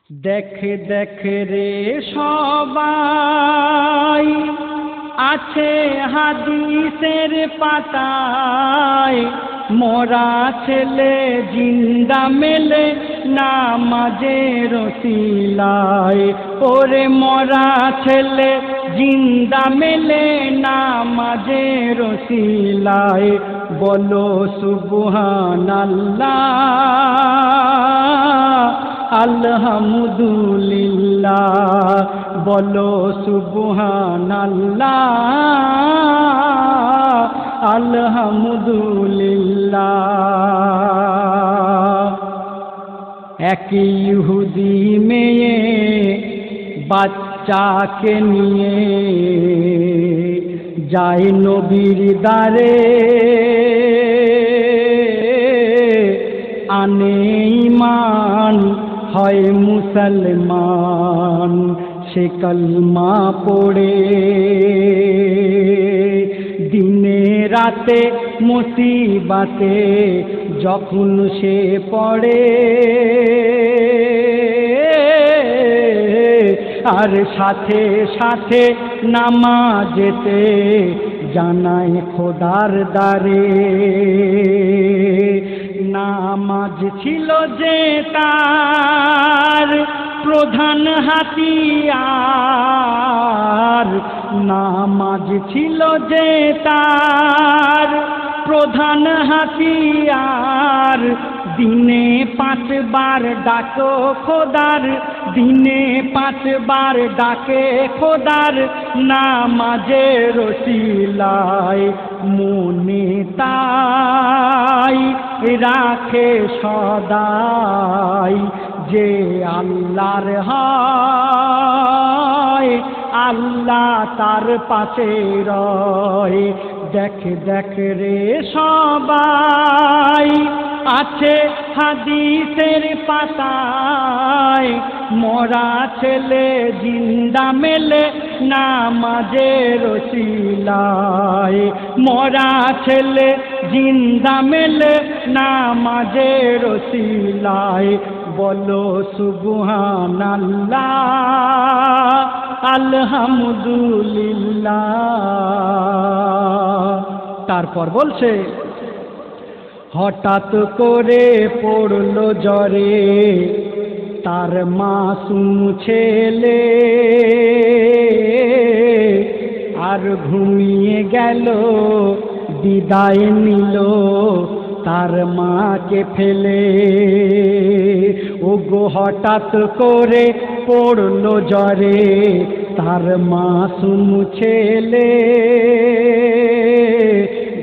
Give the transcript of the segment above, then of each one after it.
দেখ দেখ রে সবাই আছে হাদিসের পাতায়, মরা ছেলে জিন্দা মেলে নামাজের ওসিলায়। ওরে মরা ছেলে জিন্দা মেলে নামাজের ওসিলায়। বলো সুবহানাল্লাহ আলহামদুলিল্লাহ, বলো সুবহানাল্লাহ আলহামদুলিল্লাহ। এক ইহুদি মেয়ে বাচ্চাকে নিয়ে যায় নবীর দ্বারে, আনে ঈমান হয় মুসলমান, সে কলমা পড়ে। দিনে রাতে মুসিবতে যখন সে পড়ে, আর সাথে সাথে নামাজেতে জানায় খোদার দ্বারে। নামাজ ছিল যে তার প্রধান হাতিয়ার, নামাজ ছিল যে তার প্রধান হাতিয়ার। দিনে 5 বার ডাকো খোদার, দিনে 5 বার ডাকে খোদার, নামাজের ওসিলায় মনে তাই রাখে সদাই যে আল্লাহর হয়, আল্লাহ তার পাশে রয়। দেখ দেখ রে সবাই আছে হাদিসের পাতায়, মরা ছেলে জিন্দা মেলে নামাজের ওসিলায়। মরা ছেলে জিন্দা মেলে নামাজের ওসিলায়। বলো সুবহানাল্লাহ আলহামদুলিল্লাহ। তারপর বলছে, হঠাৎ করে পড়লো জ্বরে তার মাসুম ছেলে, আর ঘুমিয়ে গেল বিদায় নিল তার মাকে ফেলে। ওগো হঠাৎ করে পড়লো জ্বরে তার মাসুম ছেলে,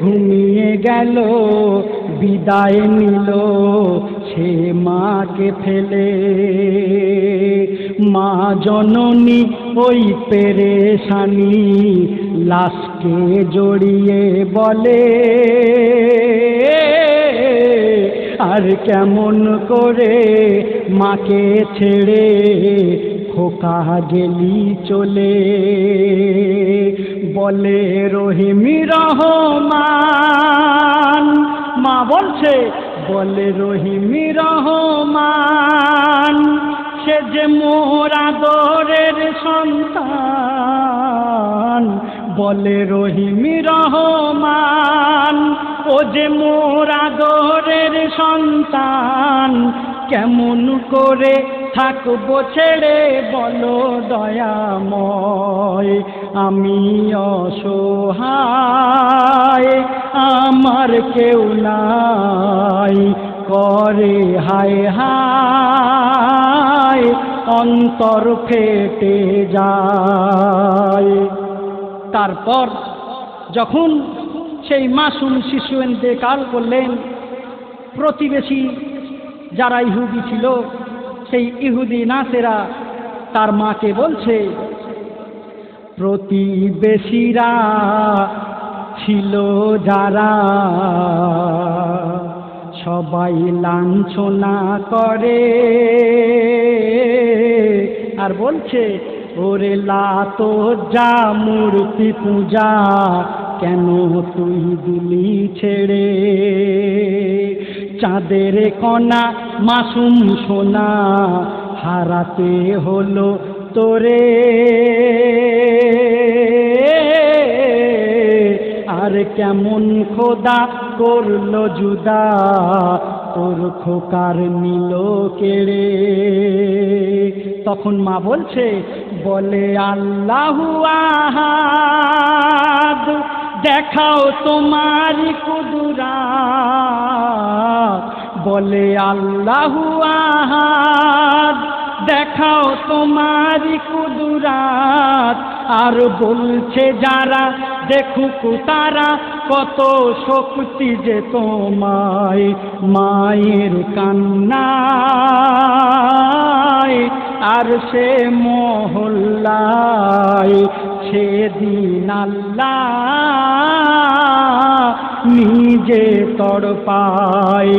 ঘুমিয়ে গেল বিদায় নিল সে মাকে ফেলে। মা জননী ওই পেরেশানি লাশকে জড়িয়ে বলে, আর কেমন করে মাকে ছেড়ে খোকা গেলি চলে। বলে রহিমি রহমান, মা বলছে বলে রহিমি রহমান, সে যে মোর আদরের সন্তান। বলে রহিমি রহমান, ও যে মোর আদরের সন্তান, কেমন করে থাকবো ছেড়ে বলো দয়াময়। আমি অসহায় আমার কেউ নাই, করে হায় হায় অন্তর ফেটে যায়। তারপর যখন সেই মাসুম শিশু ইন্তেকাল করলেন, প্রতিবেশী যারা ইহুদি ছিল সেই ইহুদি নাসেরা তার মাকে বলছে, প্রতিবেশীরা ছিল যারা সবাই লাঞ্ছনা করে, আর বলছে ওরে লাতো যা মূর্তি পূজা কেন তুই দিলি ছেড়ে। চাঁদের কণা মাসুম সোনা হারাতে হলো তোরে, আর কেমন খোদা করলো জুদা তোর খোকার নিল কেড়ে। তখন মা বলছে, বলে আল্লাহু আহাদ, দেখাও তোমার কুদরাত। বলে আল্লাহু আহাদ, দেখাও তোমার কুদরাত। আর বলছে যারা দেখুক তারা কত শক্তি যে তোমায়, মায়ের কান্নায় আর সে মহল্লায় সেদিন আল্লাহ নিজে তড়পায়।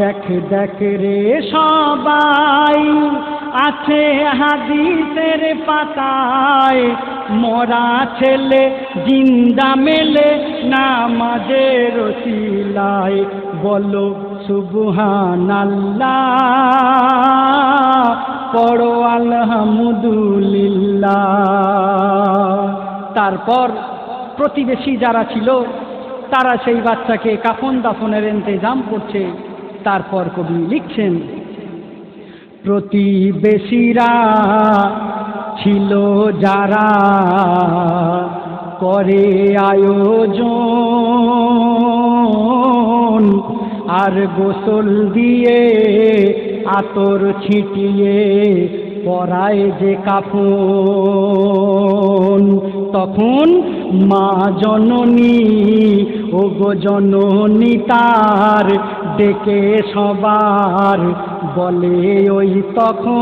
দেখ দেখ রে সবাই আছে হাদিসের পাতায়, মরা ছেলে জিন্দা মেলে নামাজের ওসিলায়। বলো সুবহানাল্লাহ, পড়ো আলহামদুলিল্লাহ। তারপর প্রতিবেশী যারা ছিল তারা সেই বাচ্চাকে কাফন দাফনের ইন্তজাম করছে। তারপর কবি লিখছেন, প্রতিবেশীরা ছিল যারা করে আয়োজন, আর গোসল দিয়ে আতর ছিটিয়ে পরায় যে কাফন। তখন মা জননী ও গো জননী তার ডেকে সবার বলে ওই তখন,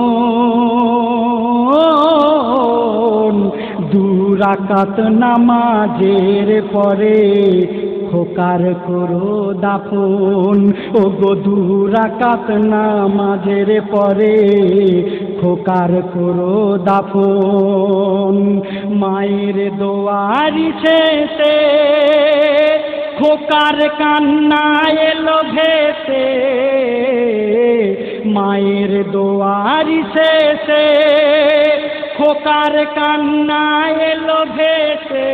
2 রাকাত নামাজের পরে খোকার করো দাফন। ও গো 2 রাকাত নামাজের পরে খোকার করো দাফন। মায়ের দোয়ারি শেষে খোকার কান্না এলো ভেসে, মায়ের দোয়ারি শেষে খোকার কান্না এলো ভেসে।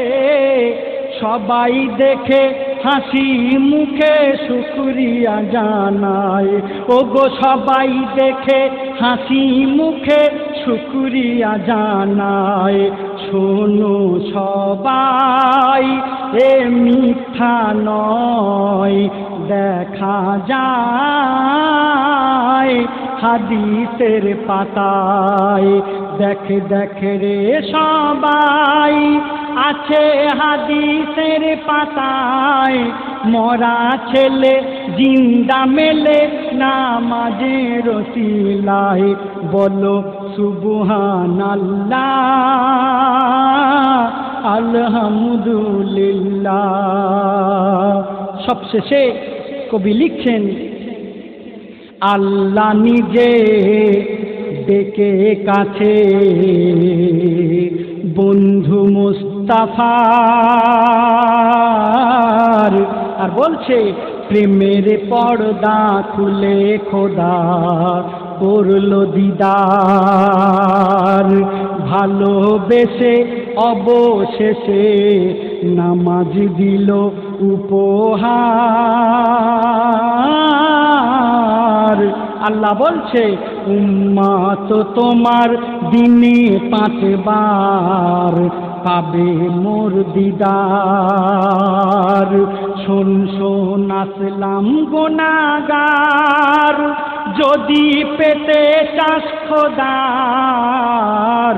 সবাই দেখে হাসি মুখে শুকরিয়া জানায়। ও গো সবাই দেখে হাসি মুখে শুকরিয়া জানায়। শোনো সবাই এ মিথ্যা নয়, দেখা যায় হাদিসের পাতায়। দেখ দেখ রে সবাই আছে হাদিসের পাতায়, মরা ছেলে জিন্দা মেলে নামাজের ওসিলায়। বলো সুবহানাল্লাহ, আলহামদুলিল্লাহ। সবশেষে কবি লিখছেন, আল্লাহ নিজে ডেকে কাছে বন্ধু মুস্তাফার, আর বলছে প্রেমের পর্দা খুলে খোদা করলো দিদার। ভালোবেসে অবশেষে নামাজ দিল উপহার। আল্লাহ বলছে, উম্মত তোমার দিনে 5 বার পাবে মোর দিদার। শোন শোন আসলাম গুনাহগার, যদি পেতে চাস খোদার।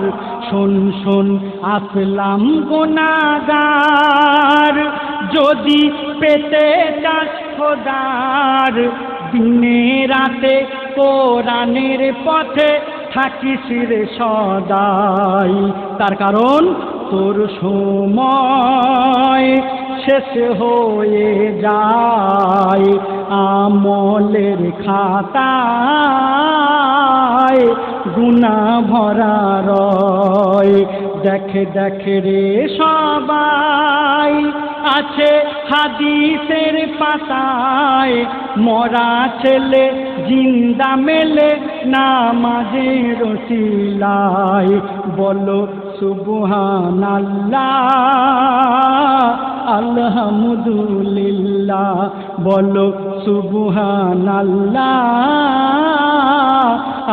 শোন শোন আসলাম গুনাহগার, যদি পেতে চাস খোদার। দিনে রাতে কোরআনের পথে থাকিস রে সদাই। তার কারণ তোর সময় শেষ হয়ে যায়, আমলের খাতায় গুনাহ ভরা রয়। দেখে দেখে রে সবাই আছে হাদিসের পাতায়, মরা ছেলে জিন্দা মেলে নামাজের ওসিলায়। বলো সুবহানাল্লাহ আলহামদুলিল্লাহ, বলো সুবহানাল্লাহ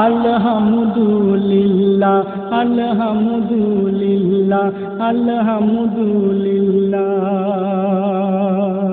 আলহামদুলিল্লাহ, আলহামদুলিল্লাহ, আলহামদুলিল্লাহ।